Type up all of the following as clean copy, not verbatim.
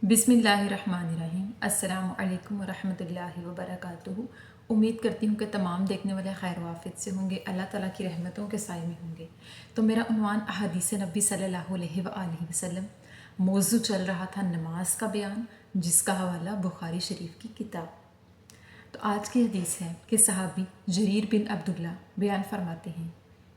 बिस्मिल्लाहिर्रहमानिर्रहीम। अस्सलामु अलैकुम वरहमतुल्लाहि वबरकातुहू। उम्मीद करती हूँ कि तमाम देखने वाले खैर वाफिद से होंगे, अल्लाह ताला की रहमतों के साए में होंगे। तो मेरा उन्वान अहादीस नबी सल्लल्लाहु अलैहि वसल्लम मौजू चल रहा था नमाज का बयान, जिसका हवाला बुखारी शरीफ की किताब। तो आज की हदीस है कि सहाबी जरीर बिन अब्दुल्ला बयान फरमाते हैं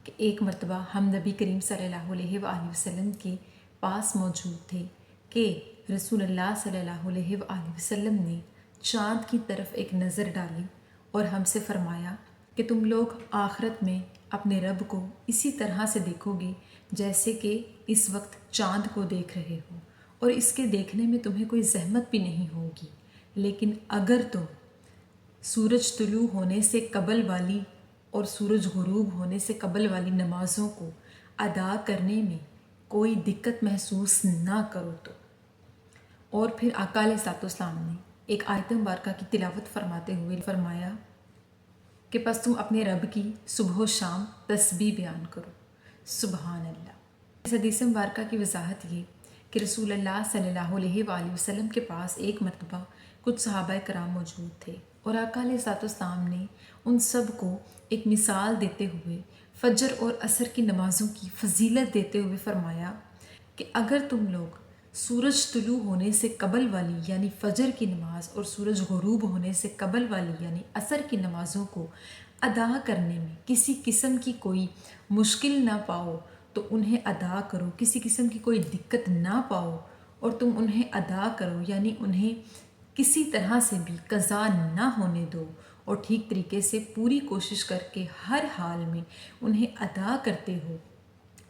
कि एक मरतबा हम नबी करीम सल्लल्लाहु अलैहि वसल्लम के पास मौजूद थे कि रसूलुल्लाह सल्लल्लाहु अलैहि वसल्लम ने चाँद की तरफ एक नज़र डाली और हमसे फरमाया कि तुम लोग आखिरत में अपने रब को इसी तरह से देखोगे जैसे कि इस वक्त चाँद को देख रहे हो, और इसके देखने में तुम्हें कोई ज़हमत भी नहीं होगी। लेकिन अगर तुम सूरज तुलू होने से कबल वाली और सूरज गुरूब होने से कबल वाली नमाज़ों को अदा करने में कोई दिक्कत महसूस ना करो तो। और फिर आका अलैहिस्सलाम ने एक आयत मुबारका की तिलावत फरमाते हुए फरमाया कि बस तुम अपने रब की सुबह व शाम तस्बीह बयान करो। सुबहान अल्लाह। इस हदीस मुबारका की वजाहत ये कि रसूलुल्लाह सल्लल्लाहु अलैहि वसल्लम के पास एक मरतबा कुछ सहाबाए कराम मौजूद थे और आका अलैहिस्सलाम ने उन सब को एक मिसाल देते हुए फजर और असर की नमाज़ों की फजीलत देते हुए फरमाया कि अगर तुम लोग सूरज तुलू होने से कबल वाली यानी फ़जर की नमाज़ और सूरज गुरूब होने से कबल वाली यानी असर की नमाज़ों को अदा करने में किसी किस्म की कोई मुश्किल ना पाओ तो उन्हें अदा करो, किसी किस्म की कोई दिक्कत ना पाओ और तुम उन्हें अदा करो, यानी उन्हें किसी तरह से भी कज़ा ना होने दो और ठीक तरीके से पूरी कोशिश करके हर हाल में उन्हें अदा करते हो,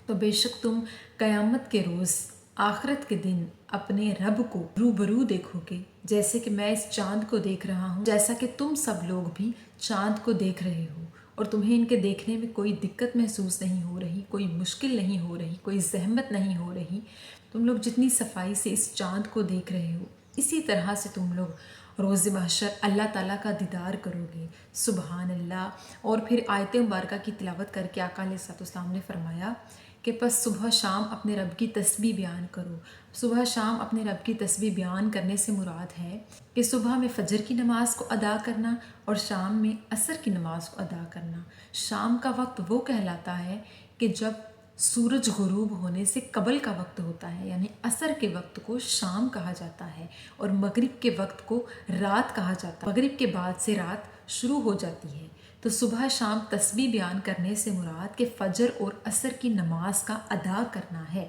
तो बेशक तुम क़यामत के रोज़ आखिरत के दिन अपने रब को रूबरू देखोगे, जैसे कि मैं इस चाँद को देख रहा हूँ, जैसा कि तुम सब लोग भी चाँद को देख रहे हो और तुम्हें इनके देखने में कोई दिक्कत महसूस नहीं हो रही, कोई मुश्किल नहीं हो रही, कोई ज़हमत नहीं हो रही। तुम लोग जितनी सफाई से इस चाँद को देख रहे हो, इसी तरह से तुम लोग रोज़ महशर अल्लाह ताला का दीदार करोगे। सुबहान अल्लाह। और फिर आयत मुबारका की तिलावत करके आका अलैहिस्सलाम ने फरमाया कि बस सुबह शाम अपने रब की तस्बीह बयान करो। सुबह शाम अपने रब की तस्बीह बयान करने से मुराद है कि सुबह में फ़जर की नमाज को अदा करना और शाम में असर की नमाज को अदा करना। शाम का वक्त वो कहलाता है कि जब सूरज गुरूब होने से कबल का वक्त होता है, यानी असर के वक्त को शाम कहा जाता है और मगरिब के वक्त को रात कहा जाता है। मगरिब के बाद से रात शुरू हो जाती है। तो सुबह शाम तस्बीह बयान करने से मुराद के फ़जर और असर की नमाज का अदा करना है।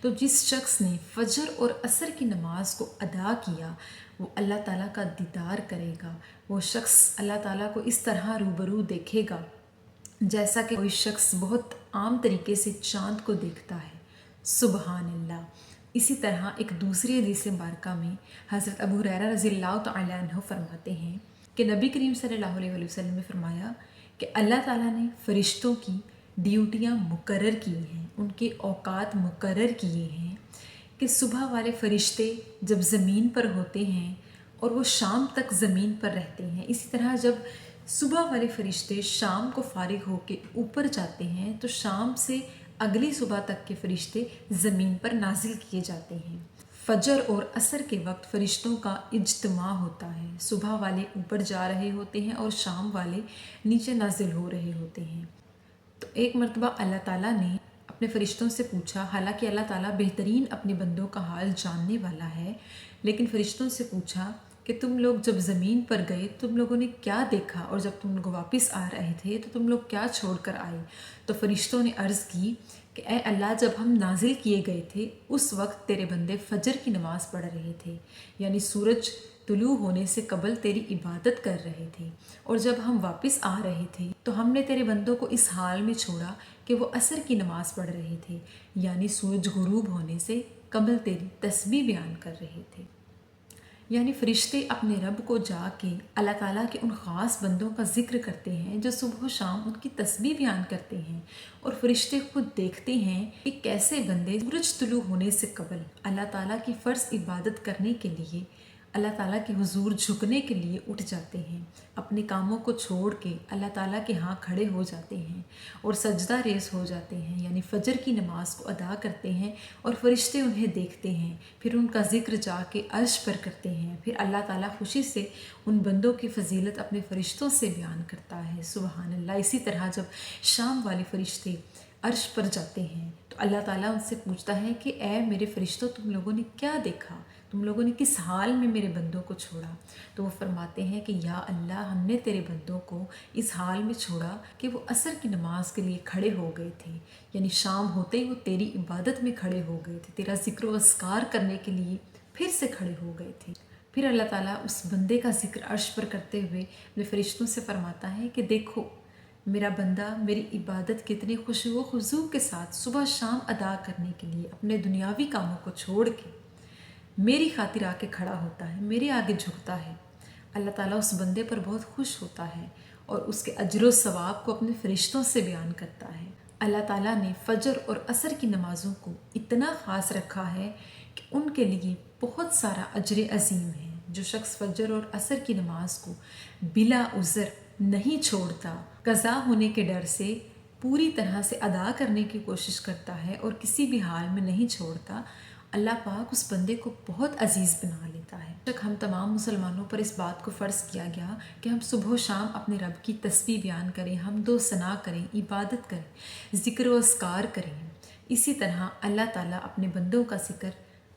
तो जिस शख्स ने फ़जर और असर की नमाज को अदा किया वो अल्लाह ताला का दीदार करेगा। वो शख्स अल्लाह ताला को इस तरह रूबरू देखेगा जैसा कि कोई शख्स बहुत आम तरीके से चाँद को देखता है। सुबहान अल्लाह। इसी तरह एक दूसरी हदीस मुबारका में हज़रत अबू हुरैरा रज़ियल्लाहु तआला अन्हु फरमाते हैं कि नबी करीम सल्लल्लाहु अलैहि वसल्लम ने फरमाया कि अल्लाह ताला ने फ़रिश्तों की ड्यूटियाँ मुकर्रर की हैं, उनके औकात मुकर्रर किए हैं कि सुबह वाले फ़रिश्ते जब ज़मीन पर होते हैं और वो शाम तक ज़मीन पर रहते हैं, इसी तरह जब सुबह वाले फ़रिश्ते शाम को फ़ारिग होकर ऊपर जाते हैं तो शाम से अगली सुबह तक के फ़रिश्ते ज़मीन पर नाजिल किए जाते हैं। फ़जर और असर के वक्त फ़रिश्तों का इज्तिमा होता है। सुबह वाले ऊपर जा रहे होते हैं और शाम वाले नीचे नाजिल हो रहे होते हैं। तो एक मरतबा अल्लाह ताला ने अपने फ़रिश्तों से पूछा, हालांकि अल्लाह ताला बेहतरीन अपने बंदों का हाल जानने वाला है, लेकिन फ़रिश्तों से पूछा कि तुम लोग जब ज़मीन पर गए तुम लोगों ने क्या देखा, और जब तुम लोग वापस आ रहे थे तो तुम लोग क्या छोड़ कर आए। तो फ़रिश्तों ने अर्ज़ की कि ए अल्लाह, जब हम नाजिल किए गए थे उस वक्त तेरे बंदे फ़जर की नमाज़ पढ़ रहे थे, यानी सूरज तुलू होने से कबल तेरी इबादत कर रहे थे, और जब हम वापस आ रहे थे तो हमने तेरे बंदों को इस हाल में छोड़ा कि वो असर की नमाज़ पढ़ रहे थे, यानी सूरज गुरूब होने से कबल तेरी तस्बीह बयान कर रहे थे। यानी फ़रिश्ते अपने रब को जाके अल्लाह ताला के उन ख़ास बंदों का ज़िक्र करते हैं जो सुबह शाम उनकी तस्बीह बयान करते हैं, और फ़रिश्ते खुद देखते हैं कि कैसे बंदे सूरज तुलू होने से कबल अल्लाह ताला की फ़र्ज़ इबादत करने के लिए अल्लाह ताला के हुजूर झुकने के लिए उठ जाते हैं, अपने कामों को छोड़ के अल्लाह ताला के यहाँ खड़े हो जाते हैं और सजदा रेज़ हो जाते हैं, यानी फ़जर की नमाज को अदा करते हैं और फ़रिश्ते उन्हें देखते हैं, फिर उनका ज़िक्र जाके अर्श पर करते हैं, फिर अल्लाह ताला खुशी से उन बंदों की फ़जीलत अपने फ़रिश्तों से बयान करता है। सुबहान अल्लाह। इसी तरह जब शाम वाले फ़रिश्ते अर्श पर जाते हैं तो अल्लाह ताला उनसे पूछता है कि ऐ मेरे फ़रिश्तों, तुम लोगों ने क्या देखा, तुम लोगों ने किस हाल में मेरे बंदों को छोड़ा। तो वो फरमाते हैं कि या अल्लाह, हमने तेरे बंदों को इस हाल में छोड़ा कि वो असर की नमाज के लिए खड़े हो गए थे, यानी शाम होते ही वो तेरी इबादत में खड़े हो गए थे, तेरा ज़िक्र व अस्कार करने के लिए फिर से खड़े हो गए थे। फिर अल्लाह ताला उस बंदे का ज़िक्र अर्श पर करते हुए अपने फ़रिश्तों से फरमाता है कि देखो मेरा बंदा मेरी इबादत कितने खुशू व खुजू के साथ सुबह शाम अदा करने के लिए अपने दुनियावी कामों को छोड़ के मेरी खातिर आके खड़ा होता है, मेरे आगे झुकता है। अल्लाह ताला उस बंदे पर बहुत खुश होता है और उसके अजर सवाब को अपने फ़रिश्तों से बयान करता है। अल्लाह ताला ने फ़जर और असर की नमाज़ों को इतना ख़ास रखा है कि उनके लिए बहुत सारा अजर अज़ीम है। जो शख्स फ़जर और असर की नमाज को बिला उज़र नहीं छोड़ता, कज़ा होने के डर से पूरी तरह से अदा करने की कोशिश करता है और किसी भी हाल में नहीं छोड़ता, अल्लाह पाक उस बंदे को बहुत अजीज़ बना लेता है। तक हम तमाम मुसलमानों पर इस बात को फ़र्ज़ किया गया कि हम सुबह शाम अपने रब की तस्बीह बयान करें, हमदो सना करें, इबादत करें, ज़िक्र व अस्कार करें। इसी तरह अल्लाह ताला अपने बंदों का ज़िक्र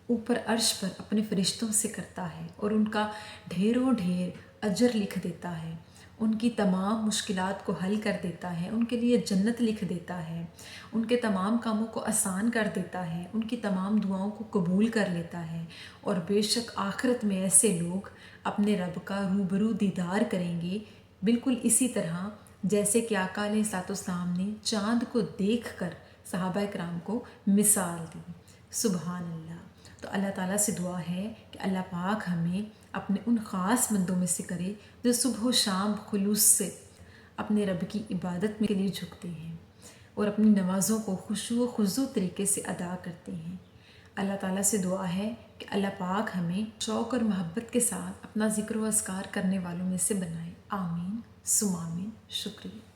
ऊपर अर्श पर अपने फ़रिश्तों से करता है और उनका ढेरों ढेर अजर लिख देता है, उनकी तमाम मुश्किलात को हल कर देता है, उनके लिए जन्नत लिख देता है, उनके तमाम कामों को आसान कर देता है, उनकी तमाम दुआओं को कबूल कर लेता है। और बेशक आखिरत में ऐसे लोग अपने रब का रूबरू दीदार करेंगे, बिल्कुल इसी तरह जैसे कि आका अलैहिस्सलाम ने चाँद को देख कर सहाबा इकराम को मिसाल दी। सुबहान अल्लाह। तो अल्लाह ताला से दुआ है कि अल्लाह पाक हमें अपने उन ख़ास बंदों में से करे जो सुबह शाम खुलूस से अपने रब की इबादत के लिए झुकते हैं और अपनी नमाज़ों को खुशू व खुजू तरीके से अदा करते हैं। अल्लाह ताला से दुआ है कि अल्लाह पाक हमें शौक़ और मोहब्बत के साथ अपना ज़िक्र व अस्कार करने वालों में से बनाए। आमीन सुम आमीन। शुक्रिया।